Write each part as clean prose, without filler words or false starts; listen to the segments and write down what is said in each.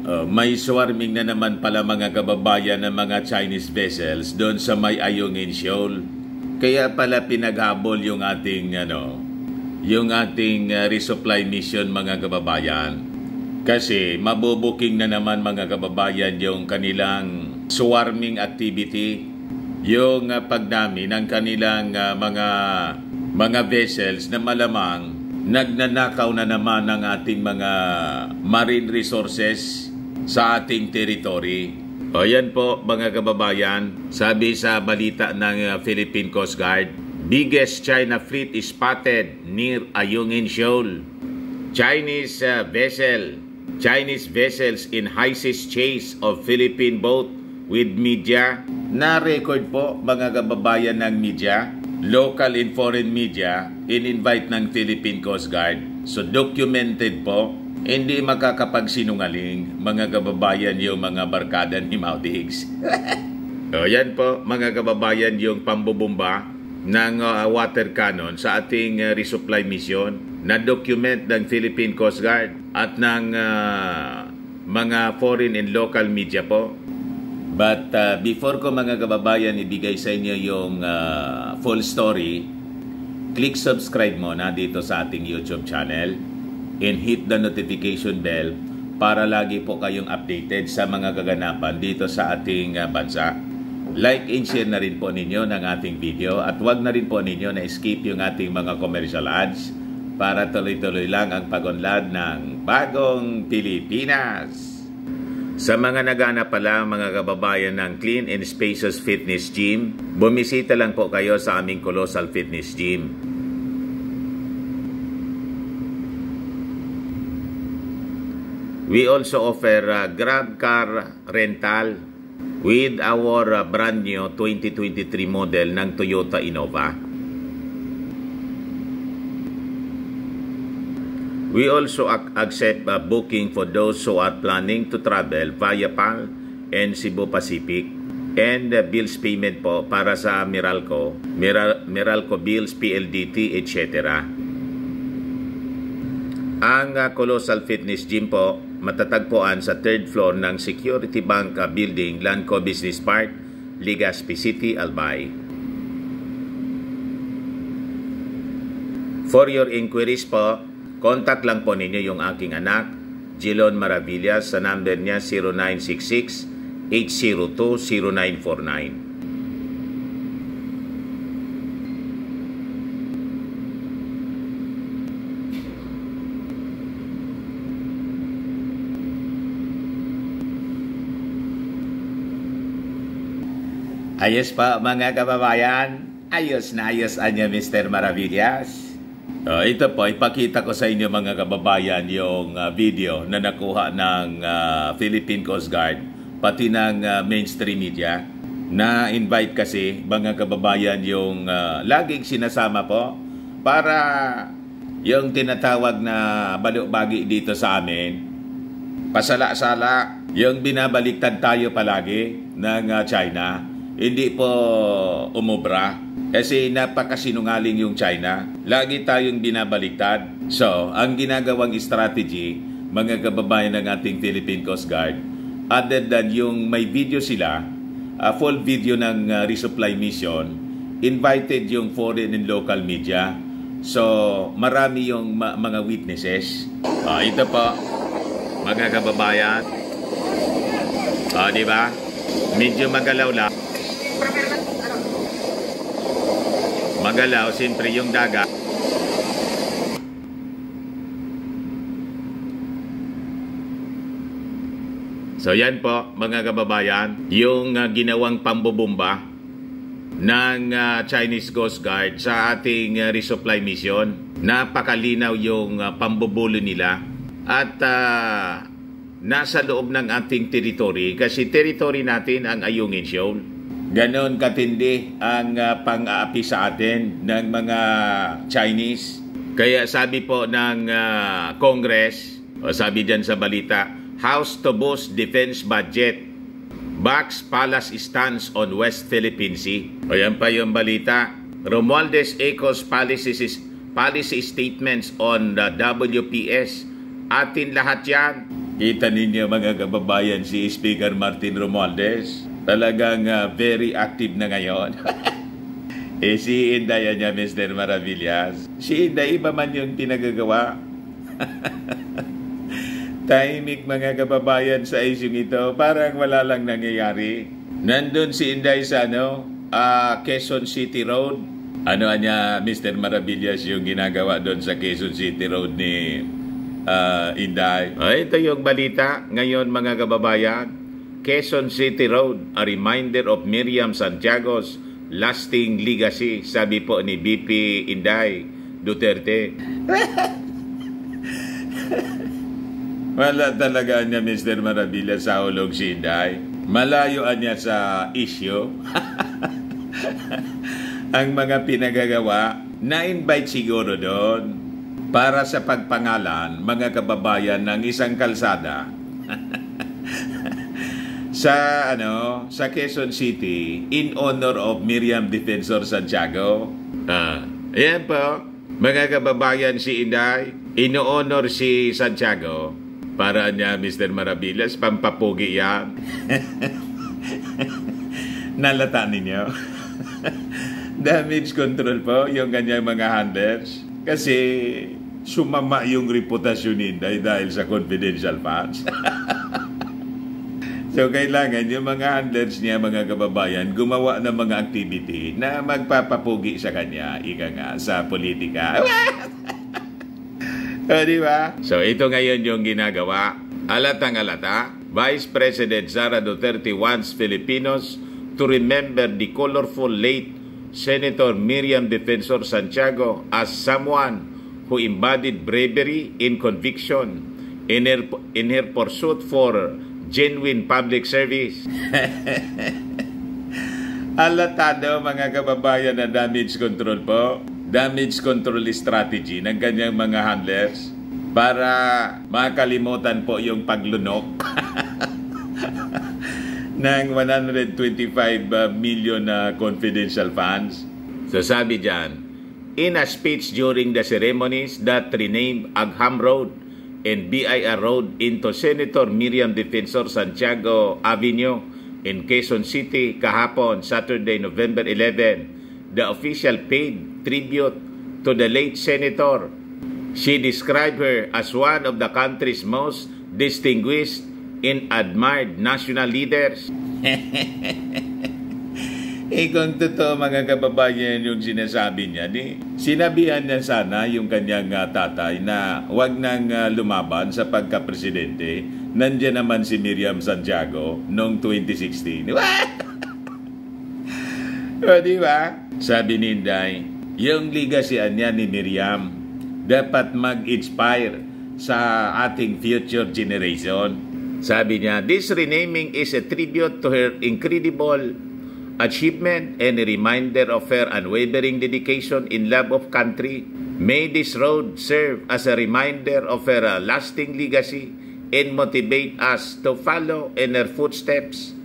May swarming na naman pala mga kababayan ng mga Chinese vessels doon sa may Ayungin Shoal. Kaya pala pinaghabol yung ating resupply mission mga kababayan. Kasi mabubuking na naman mga kababayan yung kanilang swarming activity, yung pagdami ng kanilang mga vessels na malamang nagnanakaw na naman ng ating mga marine resources sa ating territory. O yan po mga kababayan, sabi sa balita ng Philippine Coast Guard, biggest China fleet is spotted near Ayungin Shoal. Chinese vessels in high seas chase of Philippine boat with media. Na-record po mga kababayan ng media, local and foreign media, in-invite ng Philippine Coast Guard. So documented po, hindi makakapagsinungaling mga kababayan yung mga barkada ni Maudigs. So yan po mga kababayan yung pambubumba ng water cannon sa ating resupply mission na document ng Philippine Coast Guard at ng mga foreign and local media po. But before ko mga kababayan ibigay sa inyo yung full story, click subscribe muna dito sa ating YouTube channel and hit the notification bell para lagi po kayong updated sa mga kaganapan dito sa ating bansa. Like and share na rin po ninyo ng ating video at wag na rin po ninyo na skip yung ating mga commercial ads para tuloy-tuloy lang ang pag-unlad ng bagong Pilipinas. Sa mga nagana pala mga kababayan ng Clean and Spacious Fitness Gym, bumisita lang po kayo sa aming Colossal Fitness Gym. We also offer Grab car rental with our brand new 2023 model ng Toyota Innova. We also accept booking for those who are planning to travel via PAL and Cebu Pacific, and bills payment po para sa Meralco Bills, PLDT, etc. Ang Colossal Fitness Gym po matatagpuan sa 3rd floor ng Security Bank Building, Lanco Business Park, Legazpi City, Albay. For your inquiries po, contact lang po ninyo yung aking anak, Jilon Maravillas, sa number niya 0966-802-0949. Ayos pa mga kababayan, ayos na ayos anya Mr. Maravillas. Ito po, ipakita ko sa inyo mga kababayan yung video na nakuha ng Philippine Coast Guard, pati ng mainstream media. Na-invite kasi mga kababayan yung laging sinasama po para yung tinatawag na balubagi dito sa amin, pasala-sala, yung binabaliktad tayo palagi ng China. Hindi po umubra kasi napakasinungaling yung China. Lagi tayong binabaliktad. So, ang ginagawang strategy, mga kababayan ng ating Philippine Coast Guard, other than yung may video sila, full video ng resupply mission, invited yung foreign and local media. So, marami yung mga witnesses. Ito po, mga kababayan. Diba? Medyo magalaw lang. Magalaw, siyempre yung dagat. So yan po mga kababayan, yung ginawang pambubumba ng Chinese Coast Guard sa ating resupply mission. Napakalinaw yung pambubulo nila at nasa loob ng ating territory kasi territory natin ang Ayungin Shoal. Ganon katindi ang pang-aapi sa atin ng mga Chinese. Kaya sabi po ng Congress, o sabi dyan sa balita, House to boost defense budget, backs Palace stance on West Philippine Sea. O yan pa yung balita. Romualdez echoes policy statements on the WPS. Atin lahat yan. Kita ninyo mga kababayan si Speaker Martin Romualdez. Talagang very active na ngayon. Si Inday niya, Mr. Maravillas. Si Inday, iba man yung pinagagawa. Tahimik mga kababayan sa isyong ito. Parang wala lang nangyayari. Nandun si Inday sa Quezon City Road. Ano niya, Mr. Maravillas, yung ginagawa doon sa Quezon City Road ni Inday. Ito yung balita ngayon mga kababayan. Quezon City Road, a reminder of Miriam Santiago's lasting legacy, sabi po ni BP Inday Duterte. Wala talaga niya, Mr. Maravilla, sa hulog si Inday. Malayoan niya sa issue. Ang mga pinagagawa, na-invite siguro doon para sa pagpangalan, mga kababayan, ng isang kalsada sa Quezon City in honor of Miriam Defensor Santiago. Ayan po, mga kababayan, si Inday, ino-honor si Santiago para niya, Mr. Maravillas, pampapugi yan. Nalata ninyo. Damage control po yung kanyang mga handlers kasi sumama yung reputasyon ni Inday dahil sa confidential funds. So, kailangan yung mga handlers niya, mga kababayan, gumawa ng mga activity na magpapapugi sa kanya, ika nga, sa politika. Di ba? So, ito ngayon yung ginagawa. Alatang alata, Vice President Sara Duterte wants Filipinos to remember the colorful late Senator Miriam Defensor Santiago as someone who embodied bravery in conviction in her pursuit for genuine public service. Alatado mga kababayan na damage control po. Damage control strategy ng kanyang mga handlers para makalimutan po yung paglunok ng 125 million confidential funds. So sabi dyan, in a speech during the ceremonies that renamed Agham Road and BIR Road into Senator Miriam Defensor Santiago Avenue in Quezon City kahapon, Saturday, November 11, the official paid tribute to the late senator. She described her as one of the country's most distinguished and admired national leaders. Kung totoo mga kababayan yung sinasabi niya, sinabihan niya sana yung kanyang tatay na wag nang lumaban sa pagka-presidente. Nandiyan naman si Miriam Santiago noong 2016. Di ba? Sabi ni Inday, yung legasyan niya ni Miriam dapat mag-inspire sa ating future generation. Sabi niya, this renaming is a tribute to her incredible achievement and a reminder of her unwavering dedication in love of country. May this road serve as a reminder of her lasting legacy and motivate us to follow in her footsteps.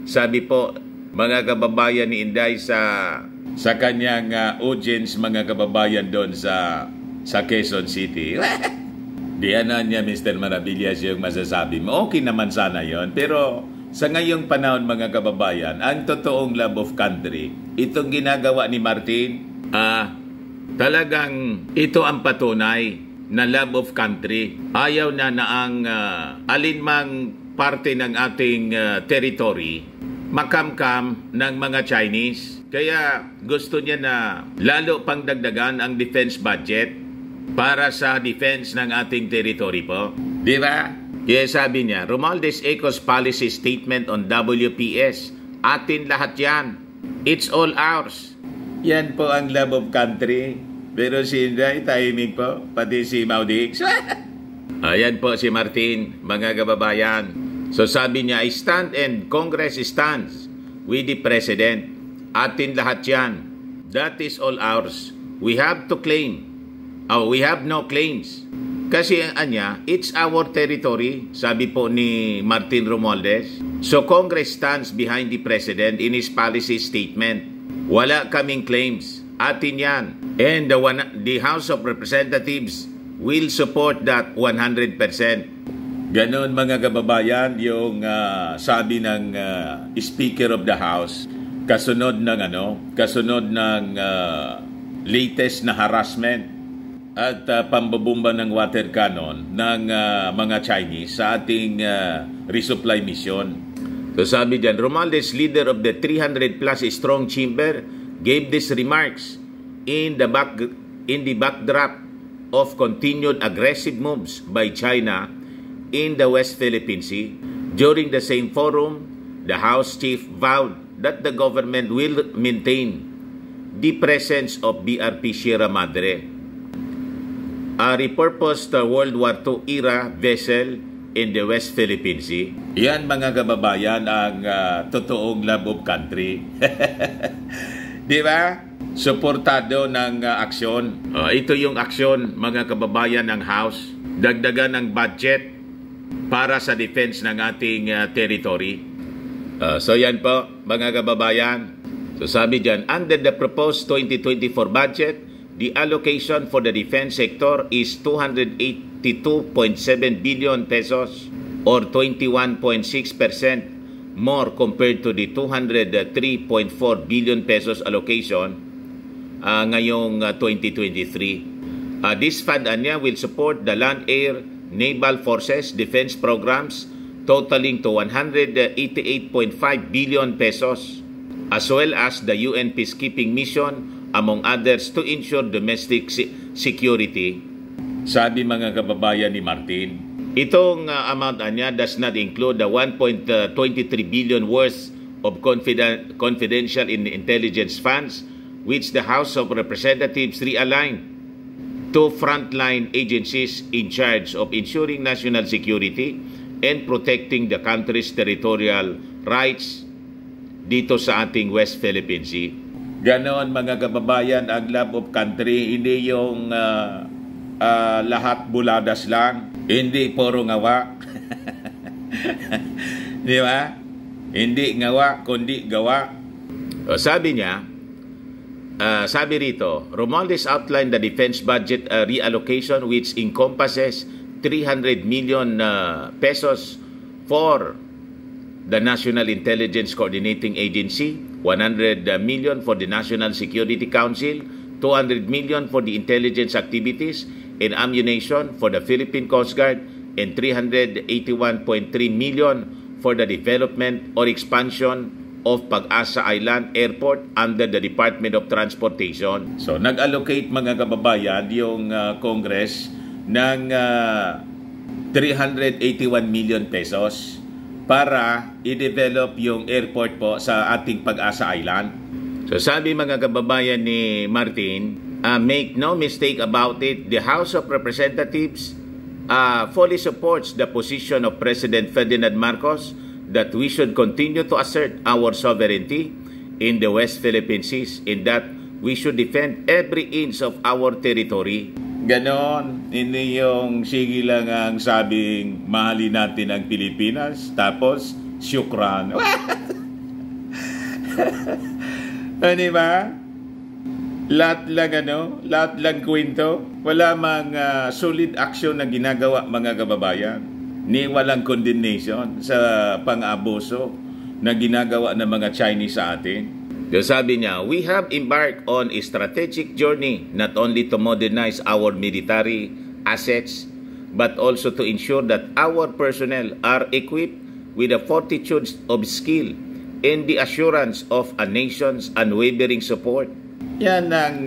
Sabi po, mga kababayan ni Inday sa kanyang audience, mga kababayan doon sa Quezon City. Diyan na niya, Mr. Maravillas, yung masasabi mo. Okay naman sana yon, pero sa ngayong panahon mga kababayan, ang totoong love of country, itong ginagawa ni Martin, talagang ito ang patunay na love of country. Ayaw na ang alinmang parte ng ating territory makamkam ng mga Chinese. Kaya gusto niya na lalo pang dagdagan ang defense budget para sa defense ng ating territory po. Di ba? Kaya sabi niya, Romualdez echoes policy statement on WPS. Atin lahat yan. It's all ours. Yan po ang love of country. Pero si Inday, tahimik po. Pati si Maudix. Ayan po si Martin, mga kababayan. So sabi niya, I stand and Congress stands with the President. Atin lahat yan. That is all ours. We have to claim. We have no claims. Kasi it's our territory, sabi po ni Martin Romualdez. So Congress stands behind the President in his policy statement. Wala kaming claims. Atin yan. And the House of Representatives will support that 100%. Ganon mga kababayan yung sabi ng Speaker of the House kasunod ng latest na harassment at pambabomba ng water cannon ng mga Chinese sa ating resupply mission. So sabi diyan, Romualdez, leader of the 300 plus strong chamber, gave these remarks in the backdrop of continued aggressive moves by China in the West Philippine Sea. During the same forum, the House chief vowed that the government will maintain the presence of BRP Sierra Madre, a repurposed World War II era vessel in the West Philippine Sea. Yan mga kababayan ang totoong love of country. Di ba? Suportado ng aksyon. Ito yung aksyon mga kababayan ng House. Dagdagan ng budget para sa defense ng ating territory. So yan po mga kababayan. So sabi dyan, under the proposed 2024 budget, the allocation for the defense sector is 282.7 billion pesos or 21.6% more compared to the 203.4 billion pesos allocation ngayong 2023. This fund will support the land, air, naval forces defense programs totaling to 188.5 billion pesos, as well as the UN peacekeeping mission, among others, to ensure domestic security. Sabi mga kababayan ni Martin, itong amount niya does not include the 1.23 billion worth of confidential intelligence funds which the House of Representatives realigned to frontline agencies in charge of ensuring national security and protecting the country's territorial rights dito sa ating West Philippine Sea. Ganon mga kababayan ang love of country, hindi yung lahat buladas lang, hindi puro ngawa. Di ba? Hindi ngawa, kundi gawa. O, sabi niya, sabi rito, Romualdez outlined the defense budget reallocation which encompasses 300 million pesos for the National Intelligence Coordinating Agency, 100 million for the National Security Council, 200 million for the intelligence activities and ammunition for the Philippine Coast Guard, and 381.3 million for the development or expansion of Pag-asa Island Airport under the Department of Transportation. So, nag-allocate mga kababayan yung Congress ng 381 million pesos para i-develop yung airport po sa ating Pag-asa Island. So, sabi mga kababayan ni Martin, make no mistake about it, the House of Representatives fully supports the position of President Ferdinand Marcos that we should continue to assert our sovereignty in the West Philippine Seas, in that we should defend every inch of our territory. Ganon, hindi yung sige lang ang sabing mahalin natin ang Pilipinas, tapos syukran. Ano ba? Lahat lang kwento. Wala mang solid action na ginagawa mga kababayan. Ni walang condemnation sa pang-abuso na ginagawa ng mga Chinese sa atin. So sabi niya, we have embarked on a strategic journey not only to modernize our military assets but also to ensure that our personnel are equipped with the fortitude of skill and the assurance of a nation's unwavering support. Yan ang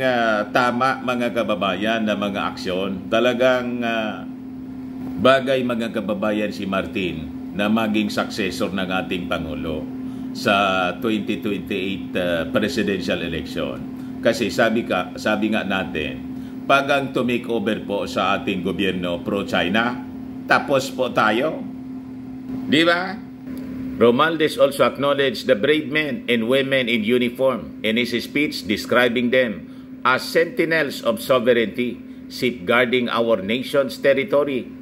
tama mga kababayan na mga aksyon. Talagang bagay mga kababayan si Martin na maging successor ng ating Pangulo sa 2028 presidential election. Kasi sabi nga natin, pag ang to make over po sa ating gobyerno pro-China, tapos po tayo. Di ba? Romualdez also acknowledged the brave men and women in uniform in his speech describing them as sentinels of sovereignty, safeguarding our nation's territory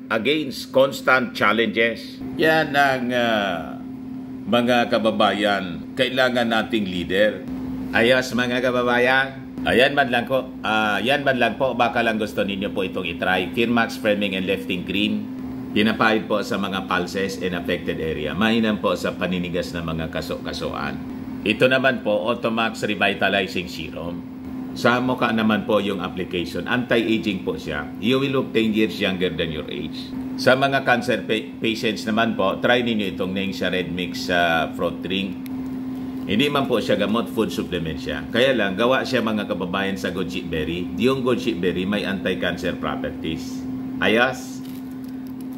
against constant challenges. Yan ang mga kababayan, kailangan nating leader. Ayos mga kababayan. Yan man lang po, baka lang gusto ninyo po itong itry. Firmax Framing and Lifting Green. Pinapahid po sa mga pulses and affected area. Mainam po sa paninigas ng mga kaso-kasuan. Ito naman po, Automax Revitalizing Serum. Sa mukha naman po yung application. Anti-aging po siya. You will look 10 years younger than your age. Sa mga cancer patients naman po, try ninyo itong Nengxia Red Mix fruit drink. Hindi man po siya gamot, food supplement siya. Kaya lang, gawa siya mga kababayan sa goji berry. Yung goji berry may anti-cancer properties. Ayos?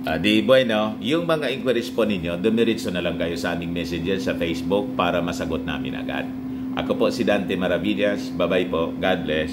Di bueno, yung mga inquiries po ninyo, dumiritso na lang kayo sa aming messenger sa Facebook para masagot namin agad. Ako po si Dante Maravillas. Bye-bye po. God bless.